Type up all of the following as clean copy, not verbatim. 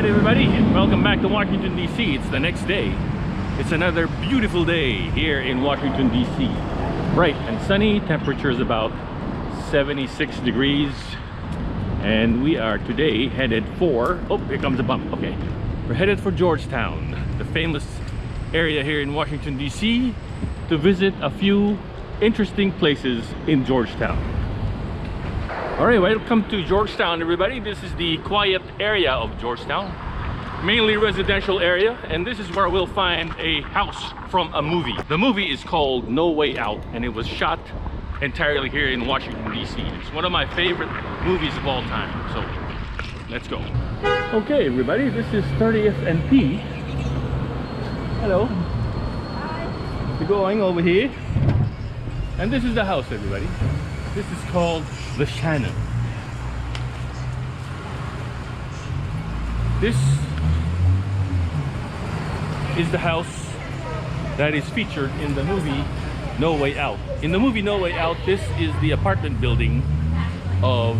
Alright everybody, welcome back to Washington DC. It's the next day. It's another beautiful day here in Washington DC. Bright and sunny, temperature is about 76 degrees. And we are today headed for, oh, here comes a bump, okay. We're headed for Georgetown, the famous area here in Washington DC, to visit a few interesting places in Georgetown. Alright, welcome to Georgetown everybody. This is the quiet area of Georgetown, mainly residential area, and this is where we'll find a house from a movie. The movie is called No Way Out, and it was shot entirely here in Washington DC. It's one of my favorite movies of all time, so let's go. Okay everybody, this is 30th and P. Hello. Hi. We're going over here, and this is the house everybody. This is called the Shannon. This is the house that is featured in the movie No Way Out. In the movie No Way Out, this is the apartment building of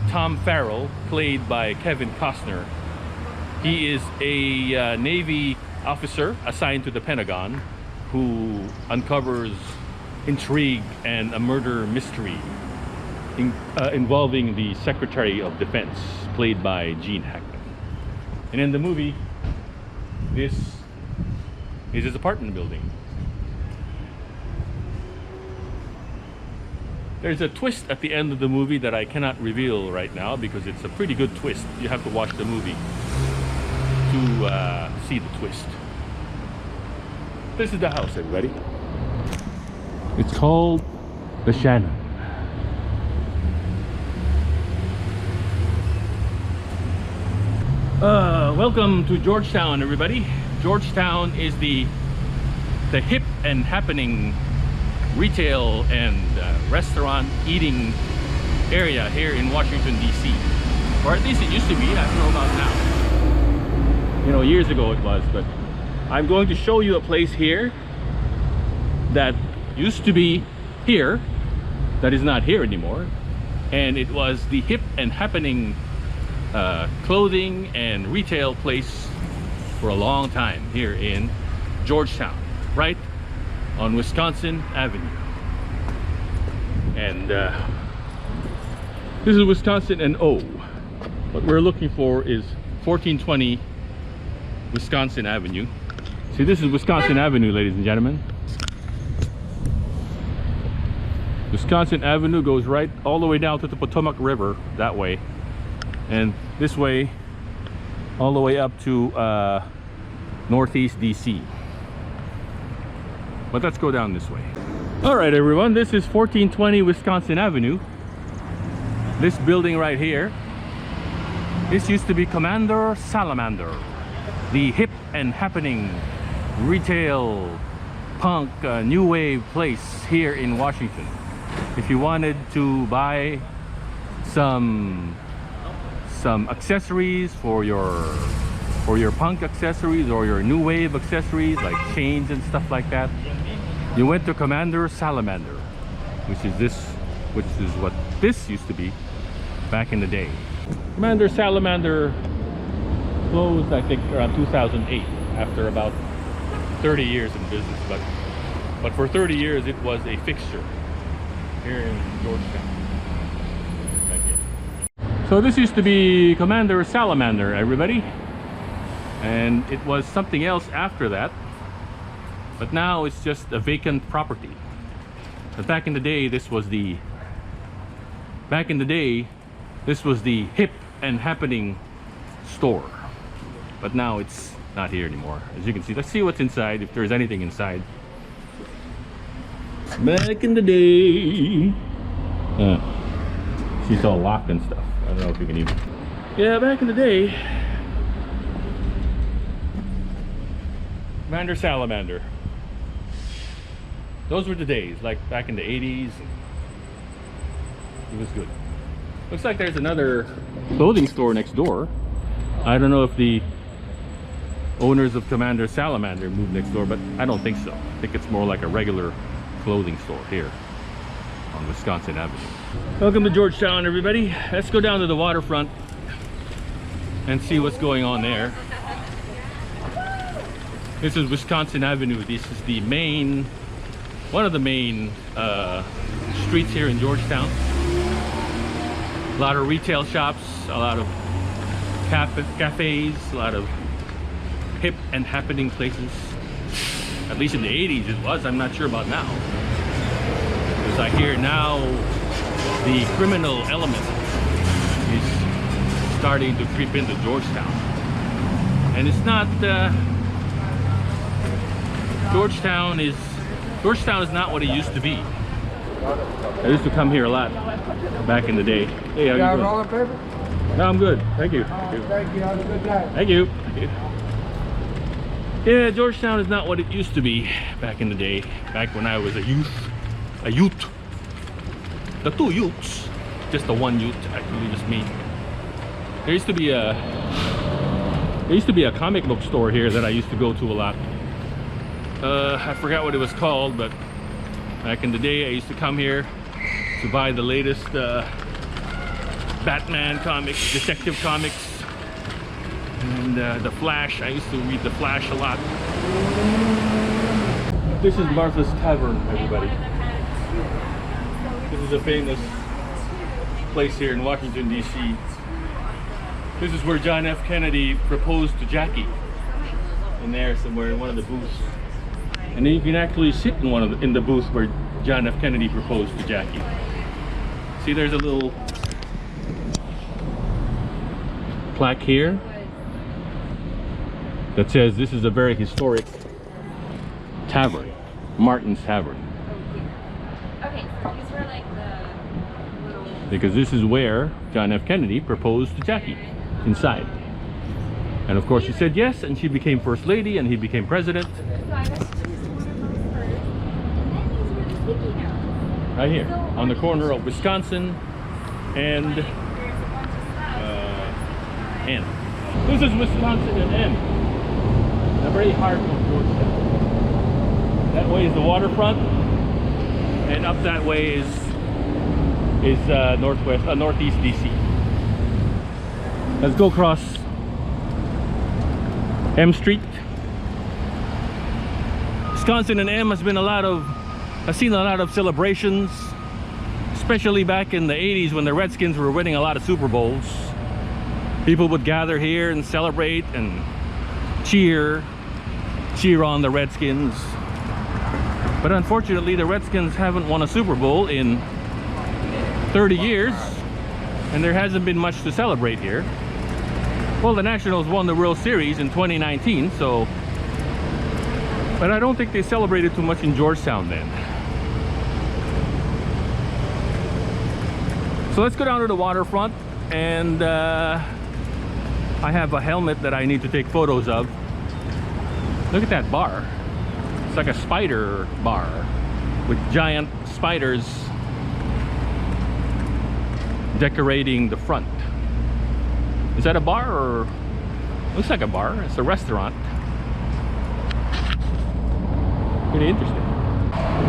Tom Farrell, played by Kevin Costner. He is a Navy officer assigned to the Pentagon who uncovers intrigue and a murder mystery involving the Secretary of Defense, played by Gene Hackman. And in the movie, this is his apartment building. There's a twist at the end of the movie that I cannot reveal right now because it's a pretty good twist. You have to watch the movie to see the twist. This is the house everybody. It's called the Shannon. Welcome to Georgetown everybody. Georgetown is the hip and happening retail and restaurant eating area here in Washington DC, or at least it used to be. I don't know about now, you know, years ago it was. But I'm going to show you a place here that used to be here, that is not here anymore, and it was the hip and happening clothing and retail place for a long time here in Georgetown, right on Wisconsin Avenue. And this is Wisconsin and O. What we're looking for is 1420 Wisconsin Avenue. See, this is Wisconsin Avenue, ladies and gentlemen. Wisconsin Avenue goes right all the way down to the Potomac River that way, and this way all the way up to Northeast DC. But let's go down this way. Alright everyone, this is 1420 Wisconsin Avenue. This building right here, this used to be Commander Salamander, the hip and happening retail punk new wave place here in Washington. If you wanted to buy some accessories for your punk accessories or your new wave accessories like chains and stuff like that, you went to Commander Salamander, which is what this used to be back in the day. Commander Salamander closed, I think, around 2008 after about 30 years in business, but for 30 years it was a fixture here in Georgetown. Right here. So this used to be Commander Salamander, everybody, and it was something else after that, but now it's just a vacant property. But back in the day, this was the hip and happening store, but now it's not here anymore, as you can see. Let's see what's inside, if there's anything inside. Back in the day, she's all locked and stuff. I don't know if you can even, yeah, back in the day, Commander Salamander, those were the days, like back in the 80s. It was good. Looks like there's another clothing store next door. I don't know if the owners of Commander Salamander moved next door, but I don't think so. I think it's more like a regular clothing store here on Wisconsin Avenue. Welcome to Georgetown everybody. Let's go down to the waterfront and see what's going on there. This is Wisconsin Avenue. This is the main, one of the main streets here in Georgetown. A lot of retail shops, a lot of cafes, a lot of hip and happening places. At least in the 80s it was. I'm not sure about now. Because I hear now the criminal element is starting to creep into Georgetown. And it's not Georgetown is not what it used to be. I used to come here a lot back in the day. Hey, how you doing? Rolling paper? No, I'm good. Thank you. Thank you. Thank you. Have a good day. Thank you. Thank you. Yeah, Georgetown is not what it used to be back in the day. Back when I was a youth. The two youths. Just the one youth, actually, just me. There used to be a comic book store here that I used to go to a lot. I forgot what it was called, but back in the day I used to come here to buy the latest Batman comics, detective comics, and the Flash. I used to read the Flash a lot. This is Martha's Tavern, everybody. This is a famous place here in Washington, D.C. This is where John F. Kennedy proposed to Jackie. In there somewhere in one of the booths. And then you can actually sit in the booth where John F. Kennedy proposed to Jackie. See, there's a little plaque here that says this is a very historic tavern, Martin's Tavern. Okay, so these were like the little... Because this is where John F. Kennedy proposed to Jackie, inside. And of course she said yes, and she became First Lady, and he became President. So I guess just one of those first, and then these were the sticky notes. Right here, on the corner of Wisconsin and There's a bunch of stuff. N. This is Wisconsin and M. The very heart of Georgetown. That way is the waterfront, and up that way is northeast DC. Let's go across M Street. Wisconsin and M has been I've seen a lot of celebrations, especially back in the 80s when the Redskins were winning a lot of Super Bowls. People would gather here and celebrate and cheer on the Redskins. But unfortunately, the Redskins haven't won a Super Bowl in 30 years, and there hasn't been much to celebrate here. Well, the Nationals won the World Series in 2019, so... But I don't think they celebrated too much in Georgetown then. So let's go down to the waterfront, and I have a helmet that I need to take photos of. Look at that bar. It's like a spider bar with giant spiders decorating the front. Is that a bar, or looks like a bar? It's a restaurant. Pretty interesting.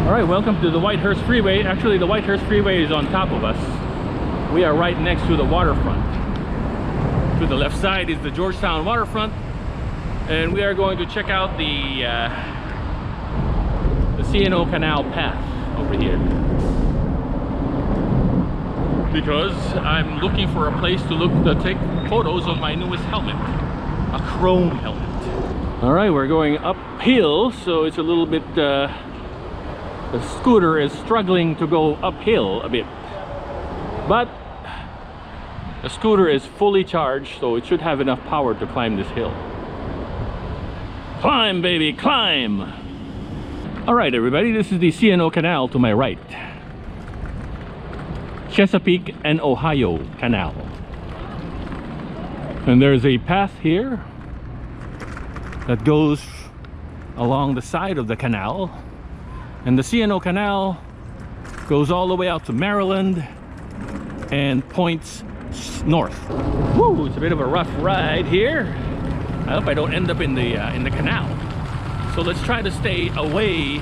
All right, welcome to the Whitehurst Freeway. Actually, the Whitehurst Freeway is on top of us. We are right next to the waterfront. To the left side is the Georgetown Waterfront, and we are going to check out the CNO Canal path over here, because I'm looking for a place to take photos of my newest helmet, a chrome helmet. All right, we're going uphill, so it's a little bit the scooter is struggling to go uphill a bit, but the scooter is fully charged, so it should have enough power to climb this hill. Climb, baby, climb! All right, everybody, this is the CNO Canal to my right. Chesapeake and Ohio Canal. And there's a path here that goes along the side of the canal, and the CNO Canal goes all the way out to Maryland and points north. Woo, it's a bit of a rough ride here. I hope I don't end up in the canal. So let's try to stay away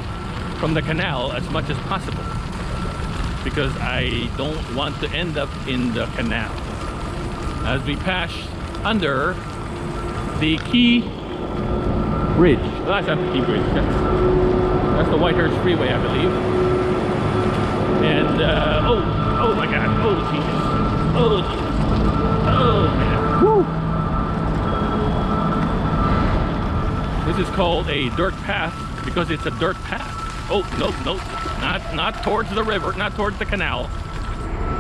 from the canal as much as possible, because I don't want to end up in the canal. As we pass under the Key Bridge. Well, that's not the Key Bridge. That's the Whitehurst Freeway, I believe. And oh my God! Oh Jesus! Oh Jesus! Oh man! Woo! This is called a dirt path because it's a dirt path. Oh no, not towards the river, not towards the canal,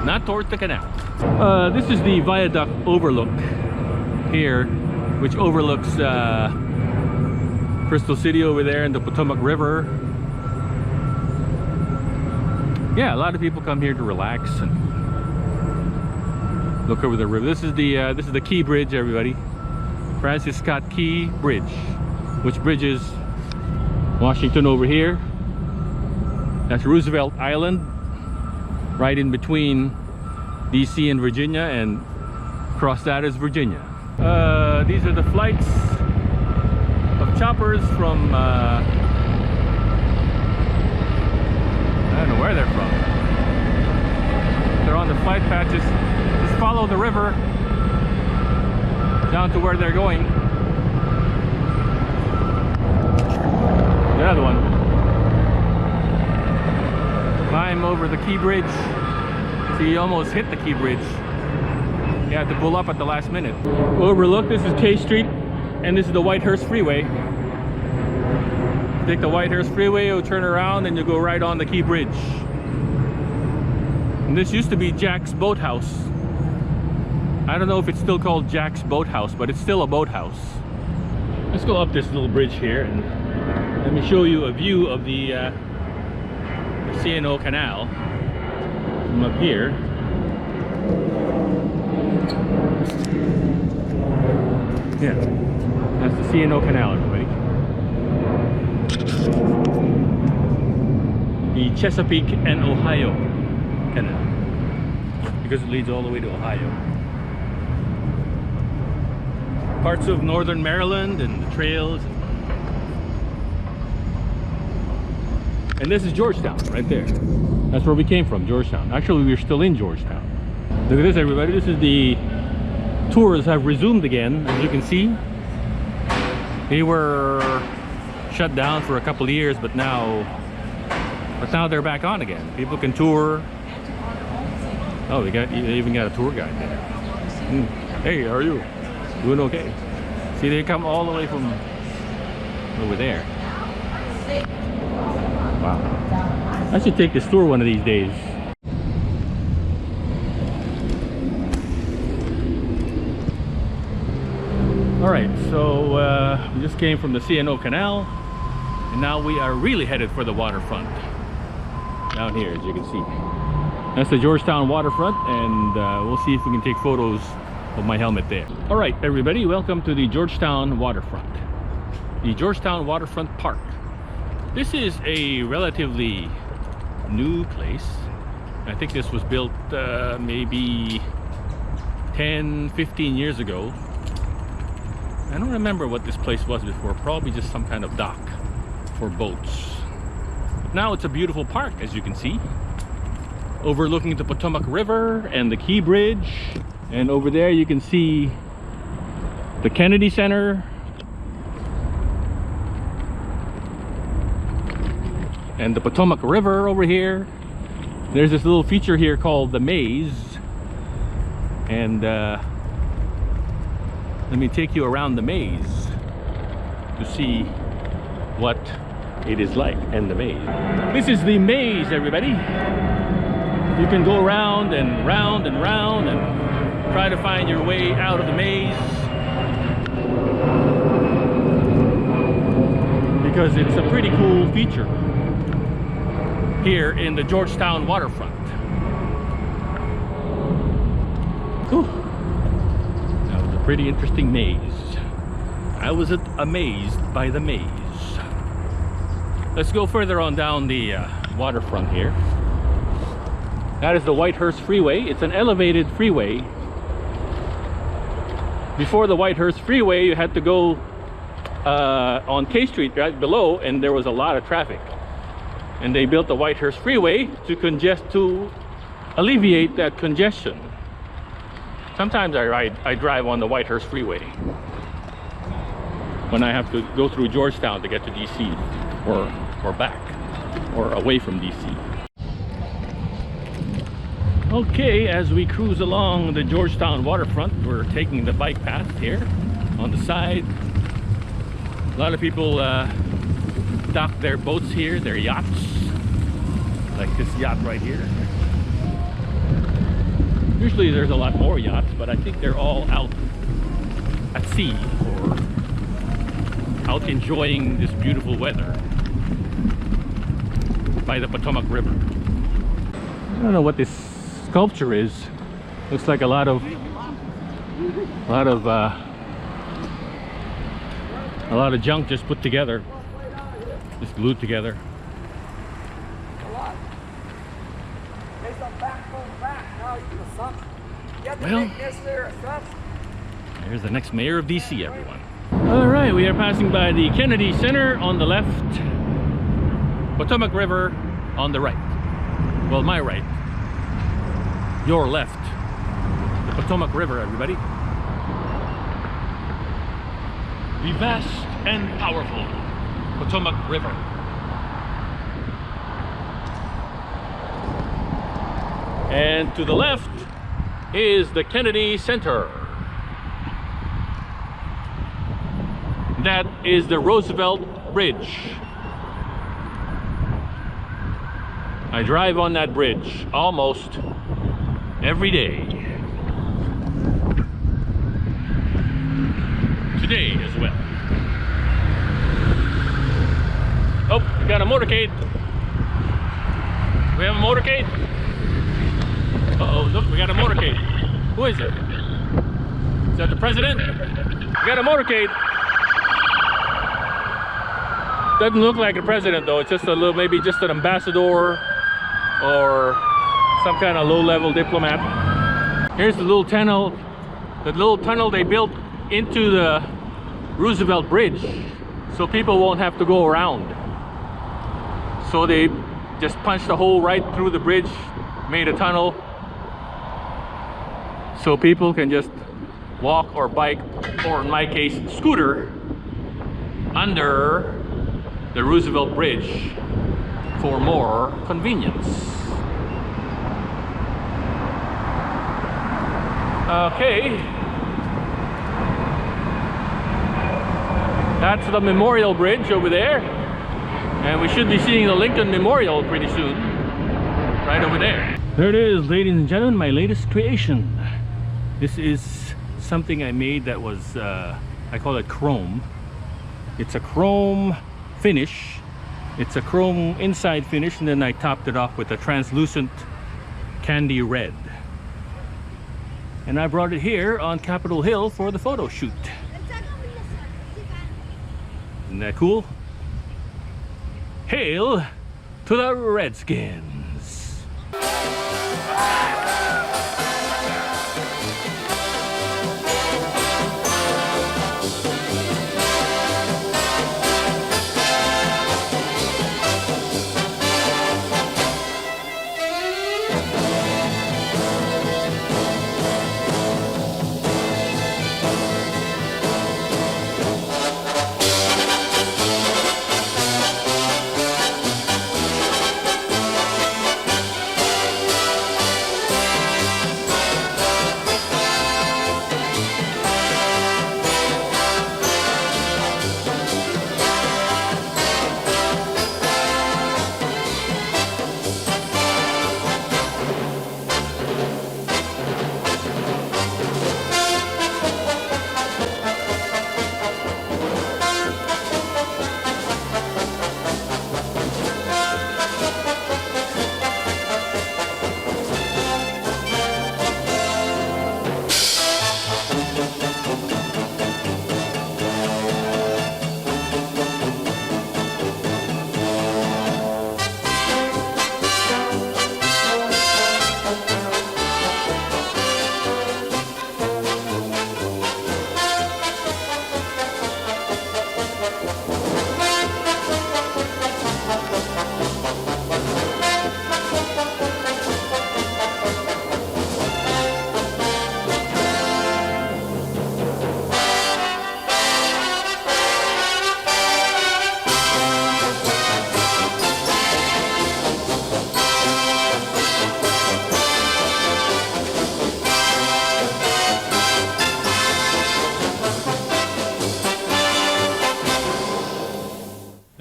not towards the canal. This is the viaduct overlook here, which overlooks Crystal City over there and the Potomac River. Yeah, a lot of people come here to relax and look over the river. This is the Key Bridge, everybody. Francis Scott Key Bridge, which bridges Washington over here. That's Roosevelt Island, right in between DC and Virginia, and across that is Virginia. These are the flights of choppers from I don't know where they're from. They're on the flight patches. Just follow the river down to where they're going. Another one. Climb over the Key Bridge. So you almost hit the Key Bridge. You have to pull up at the last minute. Overlook, this is K Street, and this is the Whitehurst Freeway. Take the Whitehurst Freeway, you'll turn around and you go right on the Key Bridge. And this used to be Jack's Boathouse. I don't know if it's still called Jack's Boathouse, but it's still a boathouse. Let's go up this little bridge here and let me show you a view of the CNO Canal from up here. Yeah, that's the CNO Canal, everybody. The Chesapeake and Ohio Canal, because it leads all the way to Ohio. Parts of northern Maryland and the trails. And this is Georgetown, right there. That's where we came from, Georgetown. Actually, we're still in Georgetown. Look at this, everybody. This is the tours have resumed again, as you can see. They were shut down for a couple of years, but now they're back on again. People can tour. Oh, they even got a tour guide there. Hey, how are you? Doing okay? See, they come all the way from over there. Wow. I should take this tour one of these days. Alright, so we just came from the CNO Canal, and now we are really headed for the waterfront. Down here, as you can see. That's the Georgetown Waterfront, and we'll see if we can take photos of my helmet there. Alright, everybody, welcome to the Georgetown Waterfront. The Georgetown Waterfront Park. This is a relatively new place. I think this was built maybe 10-15 years ago. I don't remember what this place was before. Probably just some kind of dock for boats. But now it's a beautiful park, as you can see, overlooking the Potomac River and the Key Bridge. And over there you can see the Kennedy Center and the Potomac River over here. There's this little feature here called the maze, and let me take you around the maze to see what it is like in the maze. This is the maze, everybody. You can go round and round and round and try to find your way out of the maze, because it's a pretty cool feature here in the Georgetown Waterfront. Whew. That was a pretty interesting maze. I was amazed by the maze. Let's go further on down the waterfront here. That is the Whitehurst Freeway. It's an elevated freeway. Before the Whitehurst Freeway, you had to go on K Street right below, and there was a lot of traffic. And they built the Whitehurst Freeway to alleviate that congestion. Sometimes I drive on the Whitehurst Freeway when I have to go through Georgetown to get to DC or back or away from DC. Okay, as we cruise along the Georgetown Waterfront, we're taking the bike path here on the side. A lot of people dock their boats here, their yachts, like this yacht right here. Usually there's a lot more yachts, but I think they're all out at sea or out enjoying this beautiful weather by the Potomac River. I don't know what this sculpture is. Looks like a lot of junk just put together, just glued together. Well, there's the next mayor of DC, everyone. All right, we are passing by the Kennedy Center on the left, Potomac River on the right. Well, my right. Your left. The Potomac River, everybody. The vast and powerful Potomac River. And to the left is the Kennedy Center. That is the Roosevelt Bridge. I drive on that bridge almost every day. Today as well. Oh, we got a motorcade. We have a motorcade. Uh-oh, look, we got a motorcade. Who is it? Is that the president? We got a motorcade. Doesn't look like a president though. It's just a little, maybe just an ambassador or some kind of low-level diplomat. Here's the little tunnel they built into the Roosevelt Bridge so people won't have to go around. So they just punched a hole right through the bridge, made a tunnel so people can just walk or bike, or in my case scooter, under the Roosevelt Bridge for more convenience. Okay, that's the Memorial Bridge over there, and we should be seeing the Lincoln Memorial pretty soon, right over there. There it is, ladies and gentlemen, my latest creation. This is something I made that was, I call it chrome. It's a chrome finish. It's a chrome inside finish, and then I topped it off with a translucent candy red. And I brought it here on Capitol Hill for the photo shoot. Isn't that cool? Hail to the Redskins!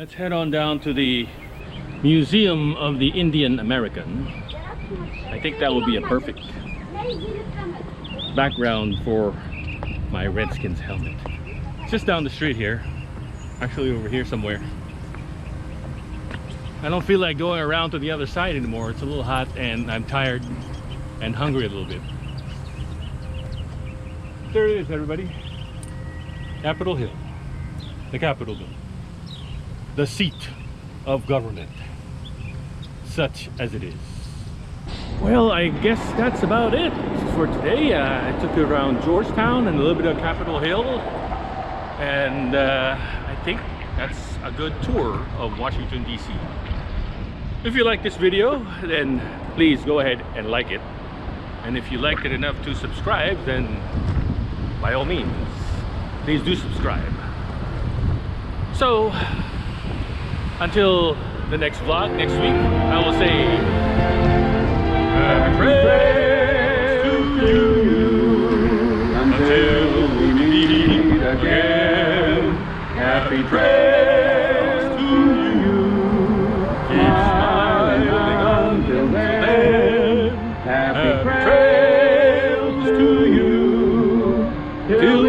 Let's head on down to the Museum of the Indian American. I think that would be a perfect background for my Redskins helmet. It's just down the street here. Actually over here somewhere. I don't feel like going around to the other side anymore. It's a little hot and I'm tired and hungry a little bit. There it is, everybody. Capitol Hill. The Capitol Hill. The seat of government. Such as it is. Well, I guess that's about it for today. I took you around Georgetown and a little bit of Capitol Hill. And I think that's a good tour of Washington, D.C. If you like this video, then please go ahead and like it. And if you liked it enough to subscribe, then by all means, please do subscribe. So, until the next vlog next week, I will say happy trails to you until we meet again. Happy trails to you. Keep smiling until then. Happy trails to you till